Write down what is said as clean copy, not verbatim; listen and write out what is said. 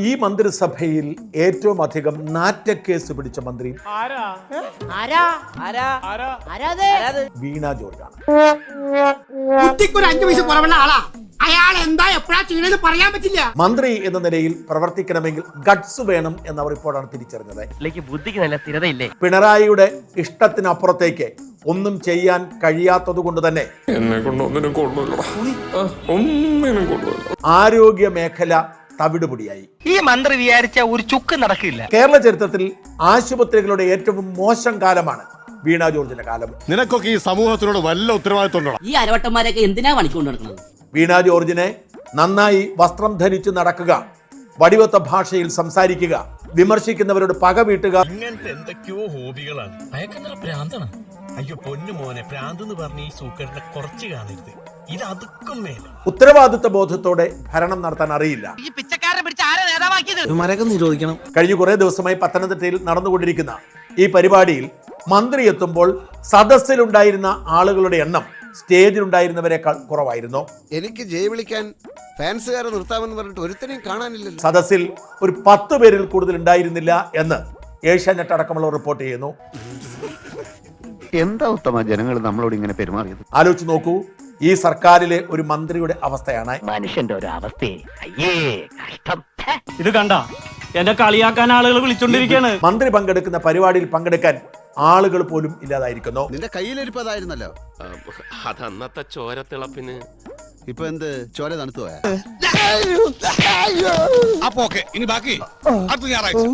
ഈ മന്ത്രിസഭയിൽ ഏറ്റവും അധികം നാറ്റക്കേസ് പിടിച്ച മന്ത്രി വീണ ജോർജാണ്. മന്ത്രി എന്ന നിലയിൽ പ്രവർത്തിക്കണമെങ്കിൽ ഗട്സ് വേണം എന്ന റിപ്പോർട്ടാണ് തിരിച്ചറിഞ്ഞത്. പിണറായിയുടെ ഇഷ്ടത്തിനപ്പുറത്തേക്ക് ഒന്നും ചെയ്യാൻ കഴിയാത്തത് കൊണ്ട് തന്നെ ആരോഗ്യ മേഖല തവിടുപൊടിയായി. ഈ മന്ത്രി വിചാരിച്ച ഒരു ചുക്ക് നടക്കില്ല. കേരള ചരിത്രത്തിൽ ആശുപത്രികളുടെ ഏറ്റവും മോശം കാലമാണ് വീണ ജോർജിന്റെ കാലം. നിനക്കൊക്കെ ഈ സമൂഹത്തിനോട് വല്ല ഉത്തരവാദിത്വം? ഈ അരവട്ടന്മാരെയൊക്കെ എന്തിനാ പണിക്കൊണ്ട് നടക്കുന്നത്? വീണ ജോർജിനെ നന്നായി വസ്ത്രം ധരിച്ചു നടക്കുക, വടിവത്ത ഭാഷയിൽ സംസാരിക്കുക, വിമർശിക്കുന്നവരോട് പക വീട്ടുക, ഇങ്ങനത്തെ എന്തൊക്കെയോ ഹോബികളാണ്. അയക്കെന്താ പ്രാന്താണ്. അയ്യോ പൊന്നു മോനെ, പ്രാന്തെന്ന് പറഞ്ഞ ഈ സൂക്കറിനെ കുറച്ച് കാണരുത്. ഇത് അതുക്കും മേലെ ഉത്തരവാദിത്വ ബോധത്തോടെ ഭരണം നടത്താൻ അറിയില്ല. കഴിഞ്ഞ കുറെ ദിവസമായി പത്തനംതിട്ടയിൽ നടന്നുകൊണ്ടിരിക്കുന്ന ഈ പരിപാടിയിൽ മന്ത്രി എത്തുമ്പോൾ സദസ്സിലുണ്ടായിരുന്ന ആളുകളുടെ എണ്ണം സ്റ്റേജിലുണ്ടായിരുന്നവരെക്കാൾ കുറവായിരുന്നു. എനിക്ക് ജയ് വിളിക്കാൻ ഫാൻസുകാരെ നിർത്താമെന്ന് പറഞ്ഞിട്ട് ഒരുത്തനെയും കാണാനില്ലല്ലോ. സദസ്സിൽ ഒരു 10 പേരിൽ കൂടുതൽ ഉണ്ടായിരുന്നില്ല എന്ന് ഏഷ്യാനെറ്റ് അടക്കമുള്ള റിപ്പോർട്ട് ചെയ്യുന്നു. എന്താ ഉത്തമ ജനങ്ങൾ നമ്മളോട് ഇങ്ങനെ പെരുമാറിയത്? ആലോചിച്ച് നോക്കൂ, ഈ സർക്കാരിലെ ഒരു മന്ത്രിയുടെ അവസ്ഥയാണ്. മനുഷ്യന്റെ ഒരു അവസ്ഥയെ അയ്യേ കഷ്ടം. ഇത് കണ്ട എന്റെ കളിയാക്കാൻ ആളുകൾ വിളിച്ചോണ്ടിരിക്കാണ്. മന്ത്രി പങ്കെടുക്കുന്ന പരിപാടിയിൽ പങ്കെടുക്കാൻ ആളുകൾ പോലും ഇല്ലാതായിരിക്കുന്നു. നിന്റെ കയ്യിലിരിപ്പതായിരുന്നല്ലോ. അതന്നത്തെ ചോരത്തിളപ്പിന് ഇപ്പൊ എന്ത് ചോര തണുത്തു പോയാ? അപ്പൊ ഓക്കെ, ഇനി ബാക്കി അടുത്ത ഞായറാഴ്ച.